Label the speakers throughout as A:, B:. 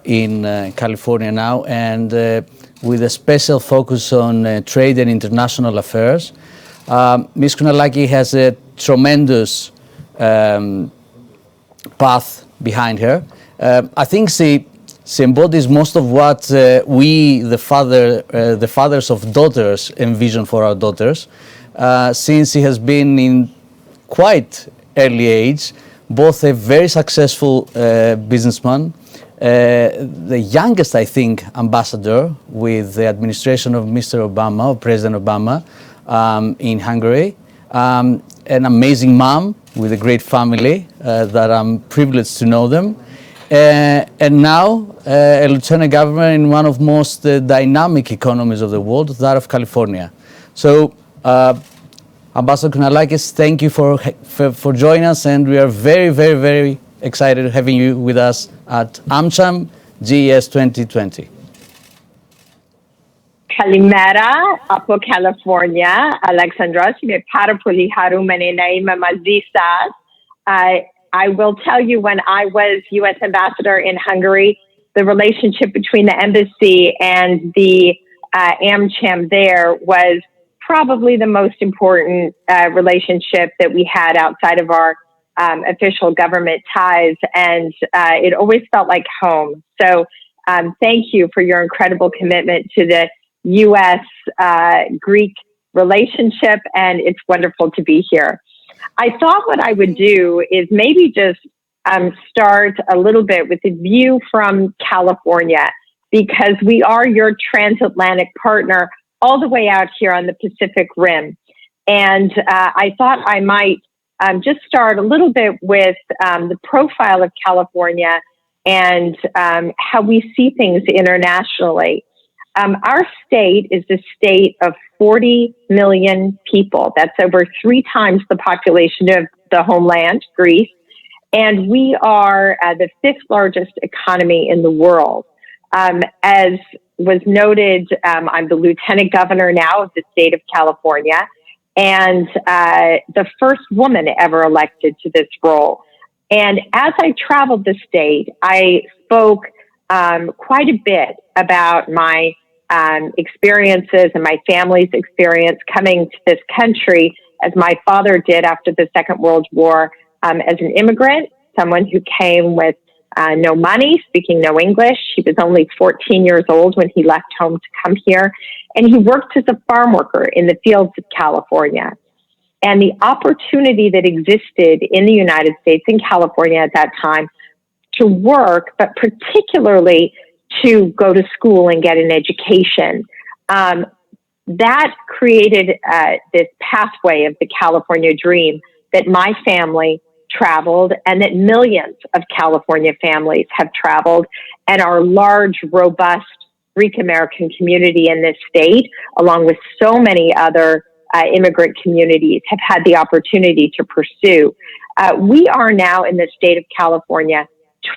A: in California now, and with a special focus on trade and international affairs. Ms. Kounalakis has a tremendous path behind her. I think she embodies most of what we, the fathers of daughters, envision for our daughters, since she has been in quite early age, both a very successful businessman, the youngest, I think, ambassador with the administration of Mr. Obama, or President Obama, in Hungary, an amazing mom with a great family that I'm privileged to know them, and now a lieutenant governor in one of the most dynamic economies of the world, that of California. So, Ambassador Kounalakis, thank you for joining us, and we are very, very, very excited having you with us at AmChamGR 2020.
B: Kalimera από California, Alexandros. Είμαι πάρα πολύ χαρούμενη να είμαι μαζί σας. I will tell you, when I was U.S. ambassador in Hungary, the relationship between the embassy and the AmCham there was probably the most important relationship that we had outside of our official government ties, and it always felt like home. So thank you for your incredible commitment to the U.S.-Greek relationship, and it's wonderful to be here. I thought what I would do is maybe just start a little bit with a view from California, because we are your transatlantic partner all the way out here on the Pacific Rim. And I thought I might just start a little bit with the profile of California and how we see things internationally. Our state is a state of 40 million people. That's over 3 times the population of the homeland, Greece. And we are the 5th largest economy in the world. As was noted, I'm the lieutenant governor now of the state of California, and the first woman ever elected to this role. And as I traveled the state, I spoke quite a bit about my experiences and my family's experience coming to this country, as my father did after the Second World War, as an immigrant, someone who came with no money, speaking no English. He was only 14 years old when he left home to come here, and he worked as a farm worker in the fields of California. And the opportunity that existed in the United States, in California at that time, to work, but particularly to go to school and get an education, that created this pathway of the California dream that my family traveled, and that millions of California families have traveled, and our large, robust Greek American community in this state, along with so many other immigrant communities, have had the opportunity to pursue. We are now in the state of California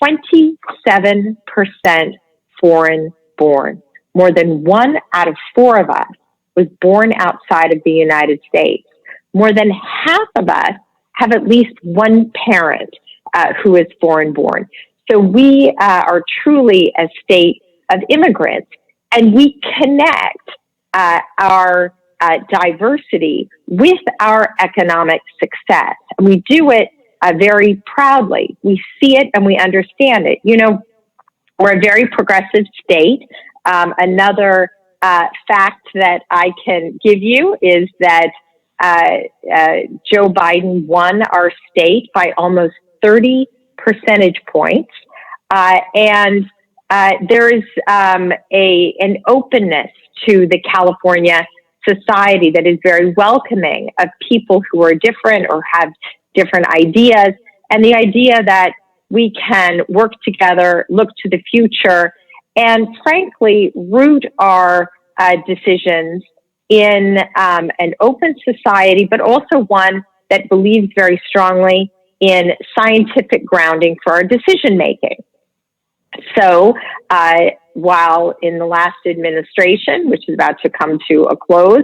B: 27% foreign born. More than 1 out of 4 of us was born outside of the United States. More than half of us have at least one parent who is foreign born. So we are truly a state of immigrants, and we connect our diversity with our economic success. And we do it very proudly. We see it and we understand it. You know, we're a very progressive state. Another fact that I can give you is that Joe Biden won our state by almost 30 percentage points. And there is an openness to the California society that is very welcoming of people who are different or have different ideas. And the idea that we can work together, look to the future, and frankly, root our decisions in an open society, but also one that believes very strongly in scientific grounding for our decision making. So while in the last administration, which is about to come to a close,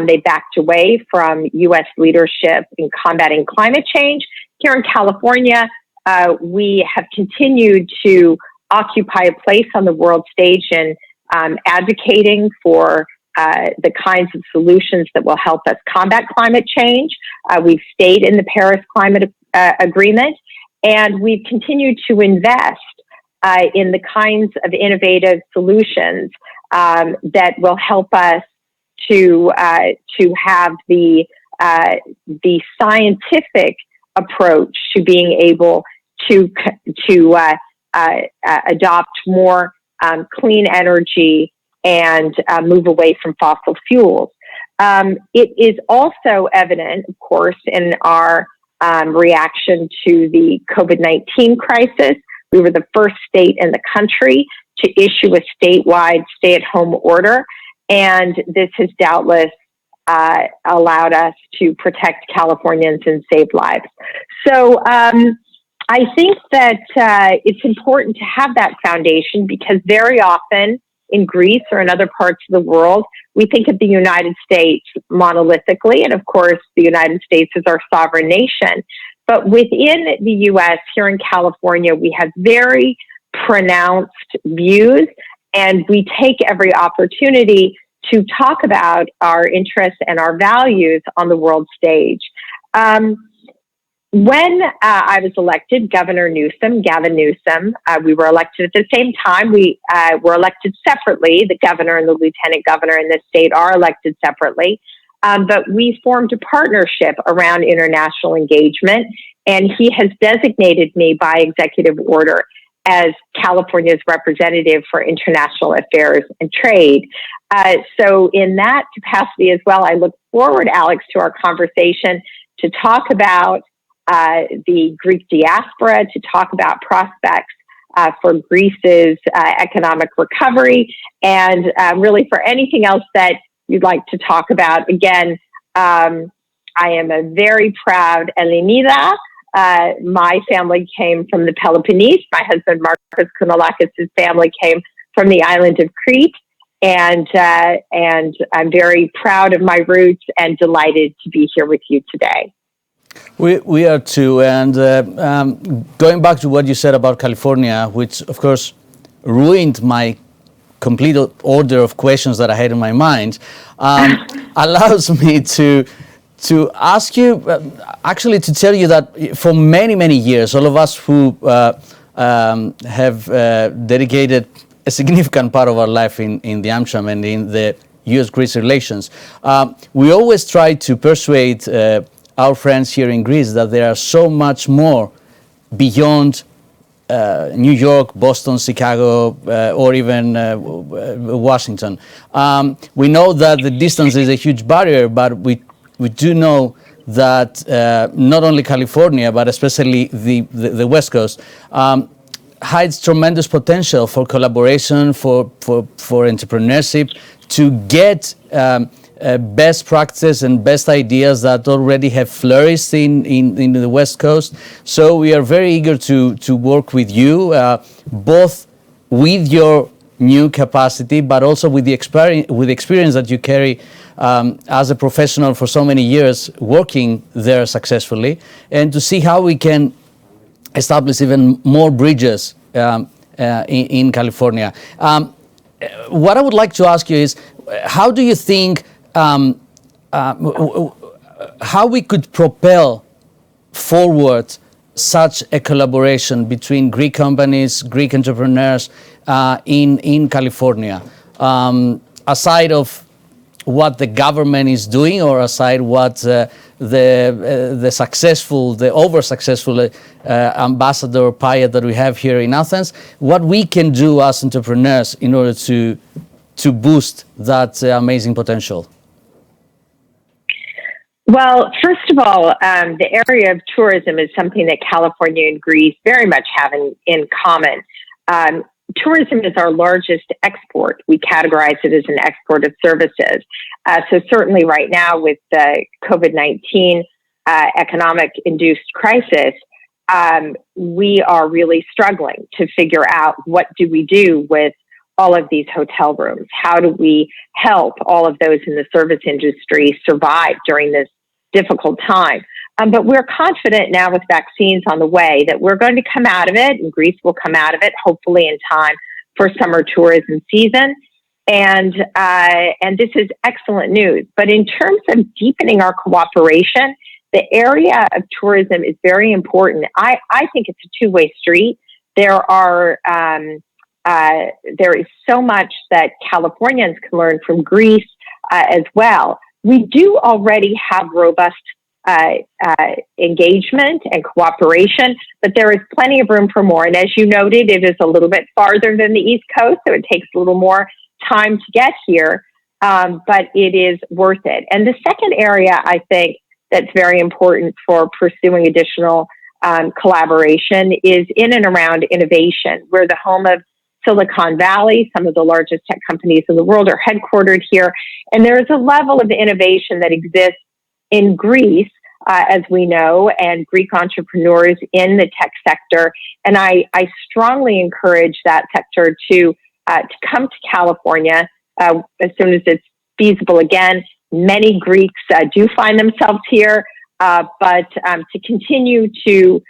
B: they backed away from U.S. leadership in combating climate change, here in California, we have continued to occupy a place on the world stage in advocating for the kinds of solutions that will help us combat climate change. We've stayed in the Paris Climate Agreement, and we've continued to invest in the kinds of innovative solutions that will help us to have the scientific approach to being able to adopt more clean energy and move away from fossil fuels. It is also evident, of course, in our reaction to the COVID-19 crisis. We were the first state in the country to issue a statewide stay-at-home order, and this has doubtless allowed us to protect Californians and save lives. So I think that it's important to have that foundation, because very often in Greece or in other parts of the world, we think of the United States monolithically, and of course, the United States is our sovereign nation. But within the U.S., here in California, we have very pronounced views, and we take every opportunity to talk about our interests and our values on the world stage. When I was elected, Gavin Newsom, we were elected at the same time. We were elected separately. The governor and the lieutenant governor in this state are elected separately. But we formed a partnership around international engagement, and he has designated me by executive order as California's representative for international affairs and trade. So in that capacity as well, I look forward, Alex, to our conversation to talk about the Greek diaspora, to talk about prospects for Greece's economic recovery, and really for anything else that you'd like to talk about. Again, I am a very proud Elenida. My family came from the Peloponnese. My husband, Marcos Kounalakis' family came from the island of Crete. And I'm very proud of my roots and delighted to be here with you today.
A: We are too. And going back to what you said about California, which of course ruined my complete order of questions that I had in my mind, allows me to ask you, actually to tell you that for many, many years, all of us who have dedicated a significant part of our life in the AmCham and in the U.S.-Greece relations, we always try to persuade our friends here in Greece that there are so much more beyond New York, Boston, Chicago, or even Washington. We know that the distance is a huge barrier, but we do know that not only California, but especially the West Coast, hides tremendous potential for collaboration, for entrepreneurship, to get best practices and best ideas that already have flourished in the West Coast. So we are very eager to work with you, both with your new capacity, but also with the experience that you carry as a professional for so many years working there successfully, and to see how we can establish even more bridges in California. What I would like to ask you is, how do you think how we could propel forward such a collaboration between Greek companies, Greek entrepreneurs in California, aside of what the government is doing, or aside what the over successful ambassador Payet that we have here in Athens, what we can do as entrepreneurs in order to boost that amazing potential?
B: Well, first of all, the area of tourism is something that California and Greece very much have in common. Tourism is our largest export. We categorize it as an export of services. So certainly right now with the COVID-19 economic-induced crisis, we are really struggling to figure out what do we do with all of these hotel rooms. How do we help all of those in the service industry survive during this difficult time? But we're confident now with vaccines on the way that we're going to come out of it, and Greece will come out of it, hopefully in time for summer tourism season. And this is excellent news. But in terms of deepening our cooperation, the area of tourism is very important. I think it's a two-way street. There is so much that Californians can learn from Greece as well. We do already have robust engagement and cooperation, but there is plenty of room for more. And as you noted, it is a little bit farther than the East Coast, so it takes a little more time to get here, but it is worth it. And the second area I think that's very important for pursuing additional collaboration is in and around innovation. We're the home of Silicon Valley. Some of the largest tech companies in the world are headquartered here. And there is a level of innovation that exists in Greece, as we know, and Greek entrepreneurs in the tech sector. And I strongly encourage that sector to come to California as soon as it's feasible. Again, many Greeks do find themselves here, but to continue to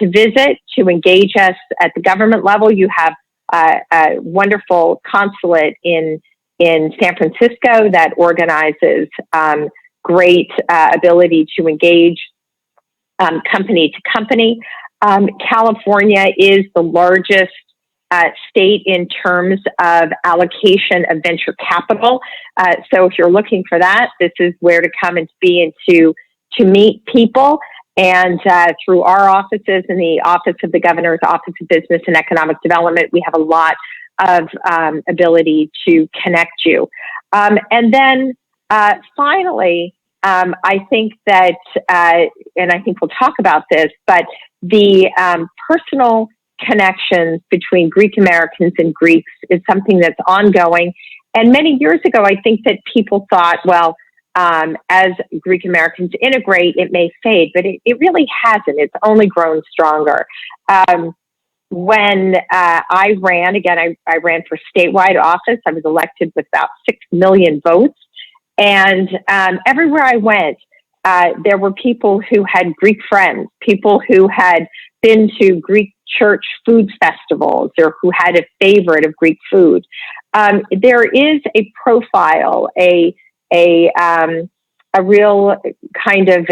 B: visit, to engage us at the government level. You have a wonderful consulate in San Francisco that organizes great ability to engage company to company. California is the largest state in terms of allocation of venture capital. So if you're looking for that, this is where to come and to meet people. And through our offices and the Office of the Governor's Office of Business and Economic Development, we have a lot of ability to connect you. And then finally, I think that, and I think we'll talk about this, but the personal connections between Greek Americans and Greeks is something that's ongoing. And many years ago, I think that people thought, well, as Greek Americans integrate, it may fade, but it really hasn't. It's only grown stronger. When I ran, again, I ran for statewide office. I was elected with about 6 million votes. And everywhere I went, there were people who had Greek friends, people who had been to Greek church food festivals or who had a favorite of Greek food. There is a profile, a real kind of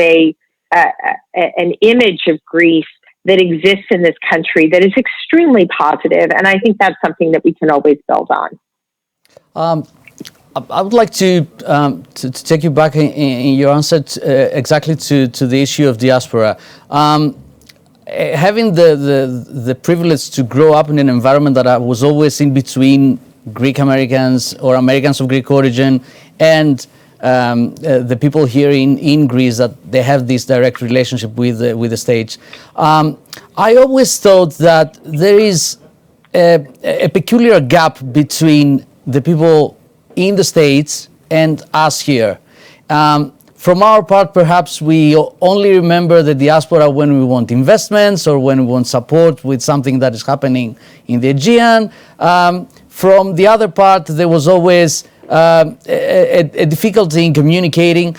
B: an image of Greece that exists in this country that is extremely positive, and I think that's something that we can always build on.
A: I would like to take you back in your answer exactly to the issue of diaspora. Having the privilege to grow up in an environment that I was always in between Greek Americans or Americans of Greek origin and the people here in Greece, that they have this direct relationship with the States. I always thought that there is a peculiar gap between the people in the States and us here. From our part, perhaps we only remember the diaspora when we want investments or when we want support with something that is happening in the Aegean. From the other part, there was always a difficulty in communicating.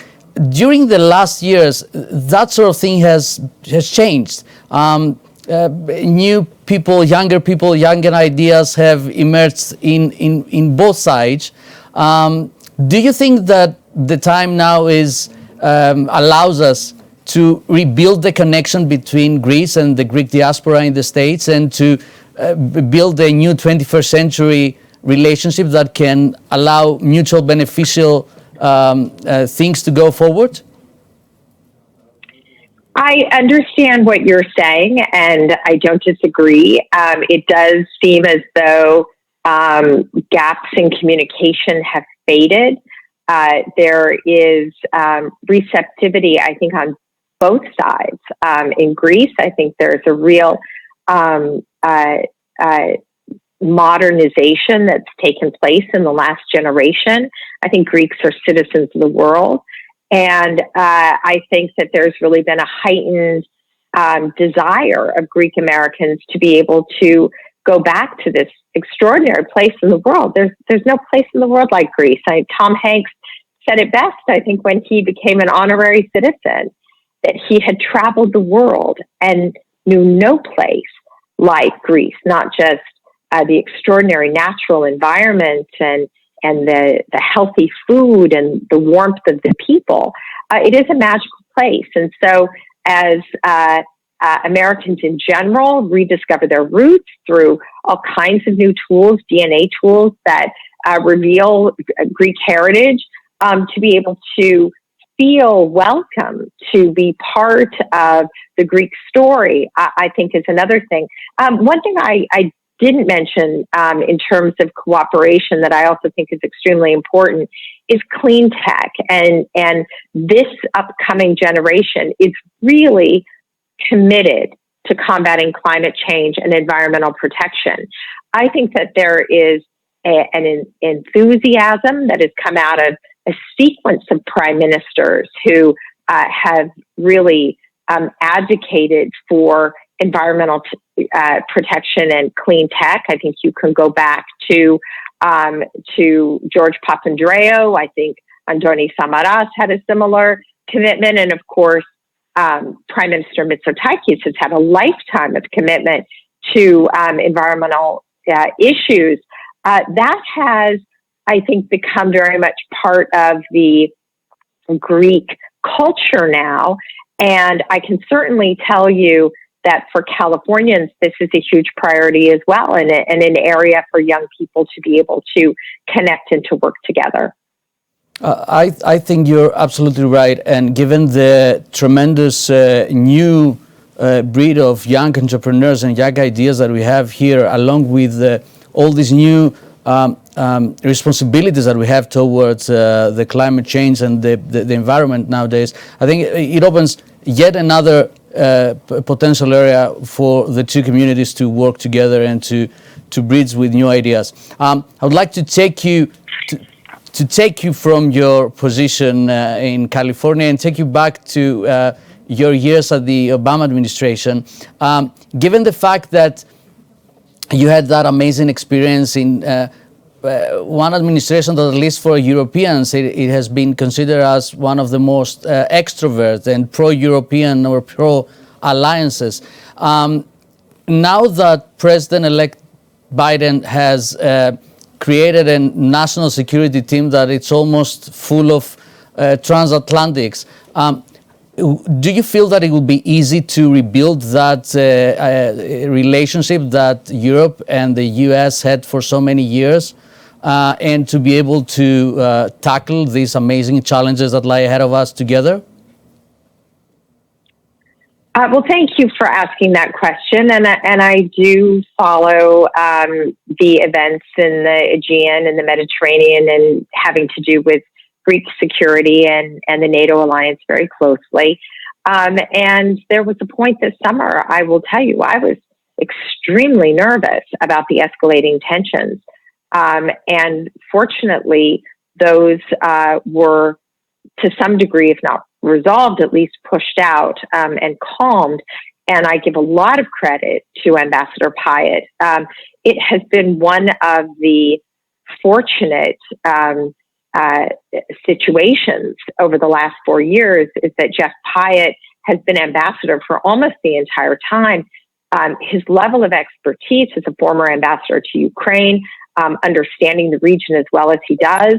A: During the last years, that sort of thing has changed. New people, younger ideas have emerged in both sides. Do you think that the time now allows us to rebuild the connection between Greece and the Greek diaspora in the States and to build a new 21st century relationship that can allow mutual beneficial things to go forward?
B: I understand what you're saying, and I don't disagree. It does seem as though gaps in communication have faded. There is receptivity, I think, on both sides. In Greece, I think there's a real modernization that's taken place in the last generation. I think Greeks are citizens of the world. And I think that there's really been a heightened desire of Greek Americans to be able to go back to this extraordinary place in the world. There's no place in the world like Greece. Tom Hanks said it best, I think, when he became an honorary citizen. that he had traveled the world and knew no place like Greece, not just the extraordinary natural environment and the healthy food and the warmth of the people. It is a magical place. And so as Americans in general rediscover their roots through all kinds of new tools, DNA tools that reveal Greek heritage, to be able to feel welcome, to be part of the Greek story, I think is another thing. One thing I didn't mention in terms of cooperation that I also think is extremely important is clean tech. And this upcoming generation is really committed to combating climate change and environmental protection. I think that there is an enthusiasm that has come out of a sequence of prime ministers who have really advocated for environmental protection and clean tech. I think you can go back to George Papandreou. I think Andoni Samaras had a similar commitment. And of course, Prime Minister Mitsotakis has had a lifetime of commitment to environmental issues. That has, I think, become very much part of the Greek culture now. And I can certainly tell you that for Californians, this is a huge priority as well, and an area for young people to be able to connect and to work together.
A: I think you're absolutely right. And given the tremendous new breed of young entrepreneurs and young ideas that we have here, along with all these new responsibilities that we have towards the climate change and the environment nowadays, I think it opens yet another potential area for the two communities to work together and to bridge with new ideas. I would like to take you from your position in California and take you back to your years at the Obama administration. Given the fact that you had that amazing experience in one administration that, at least for Europeans, it has been considered as one of the most extrovert and pro-European or pro-alliances. Now that President-elect Biden has created a national security team that it's almost full of transatlantics, do you feel that it will be easy to rebuild that relationship that Europe and the U.S. had for so many years, and to be able to tackle these amazing challenges that lie ahead of us together?
B: Well, thank you for asking that question. And I do follow the events in the Aegean and the Mediterranean and having to do with Greek security and the NATO alliance very closely. And there was a point this summer, I will tell you, I was extremely nervous about the escalating tensions. And fortunately, those were to some degree, if not resolved, at least pushed out and calmed. And I give a lot of credit to Ambassador Pyatt. It has been one of the fortunate situations over the last 4 years is that Jeff Pyatt has been ambassador for almost the entire time. His level of expertise as a former ambassador to Ukraine, understanding the region as well as he does,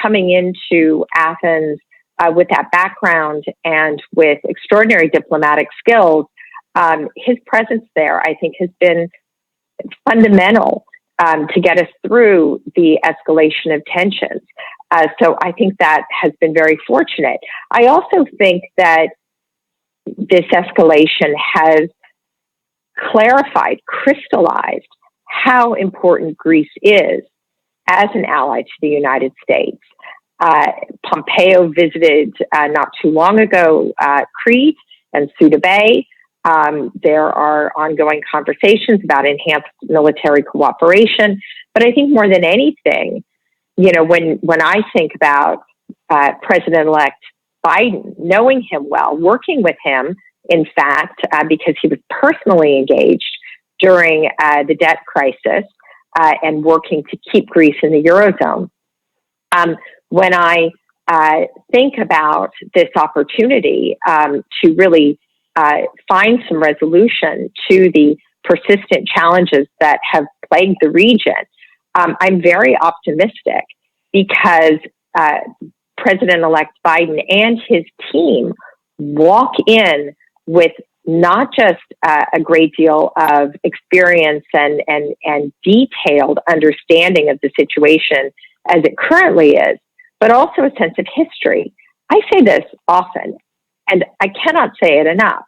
B: coming into Athens with that background and with extraordinary diplomatic skills, his presence there, I think, has been fundamental to get us through the escalation of tensions. So I think that has been very fortunate. I also think that this escalation has clarified, crystallized how important Greece is as an ally to the United States. Pompeo visited not too long ago Crete and Suda Bay. There are ongoing conversations about enhanced military cooperation. But I think more than anything, you know, when I think about President-elect Biden, knowing him well, working with him, in fact, because he was personally engaged during the debt crisis and working to keep Greece in the Eurozone. When I think about this opportunity to really find some resolution to the persistent challenges that have plagued the region. I'm very optimistic because President-elect Biden and his team walk in with not just a great deal of experience and detailed understanding of the situation as it currently is, but also a sense of history. I say this often, and I cannot say it enough.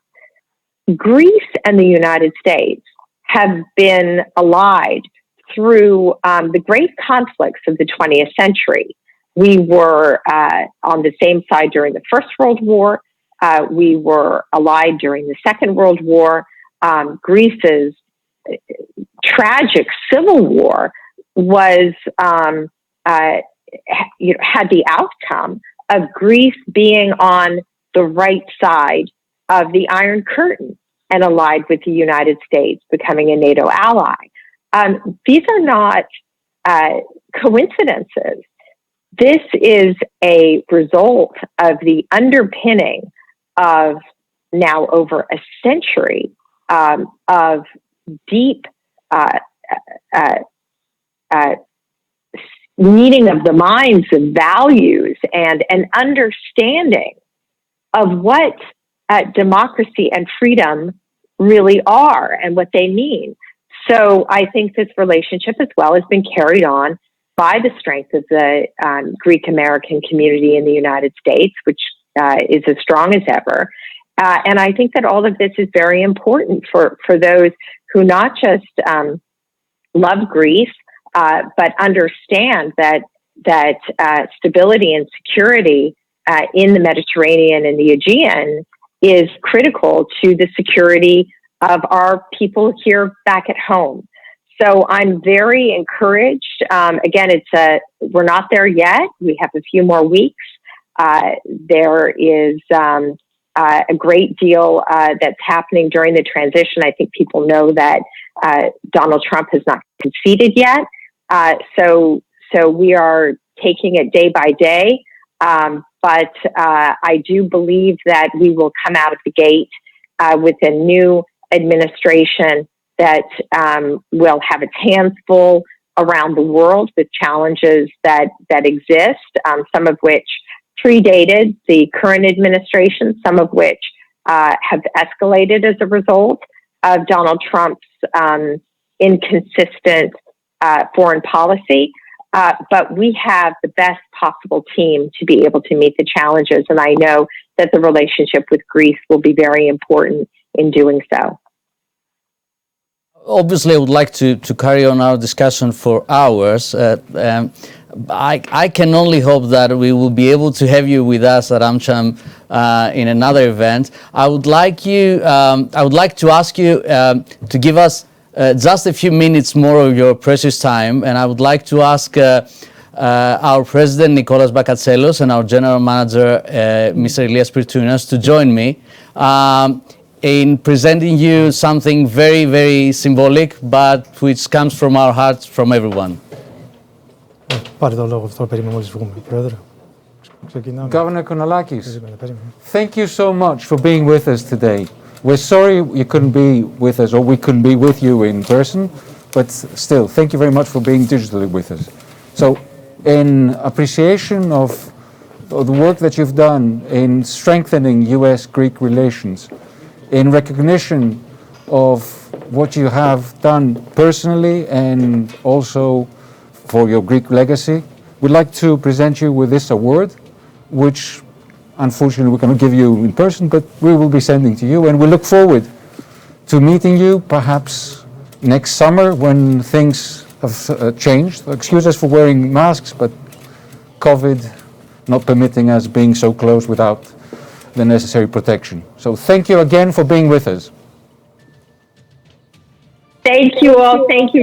B: Greece and the United States have been allied through the great conflicts of the 20th century. We were on the same side during the First World War. We were allied during the Second World War. Greece's tragic civil war was had the outcome of Greece being on the right side of the Iron Curtain and allied with the United States, becoming a NATO ally. These are not coincidences. This is a result of the underpinning of now over a century of deep meeting of the minds and values and an understanding of what democracy and freedom really are and what they mean. So I think this relationship as well has been carried on by the strength of the Greek American community in the United States, which is as strong as ever. And I think that all of this is very important for those who not just love Greece, but understand that stability and security in the Mediterranean and the Aegean is critical to the security of our people here back at home. So I'm very encouraged. Again, we're not there yet. We have a few more weeks. There is a great deal that's happening during the transition. I think people know that Donald Trump has not conceded yet. So we are taking it day by day. But I do believe that we will come out of the gate with a new administration that will have its hands full around the world with challenges that exist, some of which predated the current administration, some of which have escalated as a result of Donald Trump's inconsistent foreign policy. But we have the best possible team to be able to meet the challenges. And I know that the relationship with Greece will be very important in doing so.
A: Obviously, I would like to carry on our discussion for hours. I can only hope that we will be able to have you with us at AmCham in another event. I would like to ask you to give us just a few minutes more of your precious time, and I would like to ask our President Nicholas Bakatselos and our General Manager Mr. Elias Pirtounas to join me in presenting you something very, very symbolic, but which comes from our hearts, from everyone.
C: Governor Kounalakis, thank you so much for being with us today. We're sorry you couldn't be with us, or we couldn't be with you in person, but still, thank you very much for being digitally with us. So, in appreciation of the work that you've done in strengthening U.S.-Greek relations, in recognition of what you have done personally and also for your Greek legacy, we'd like to present you with this award, which unfortunately we cannot give you in person, but we will be sending to you, and we look forward to meeting you perhaps next summer when things have changed. Excuse us for wearing masks, but COVID not permitting us being so close without the necessary protection. So thank you again for being with us.
B: Thank you all. Thank you.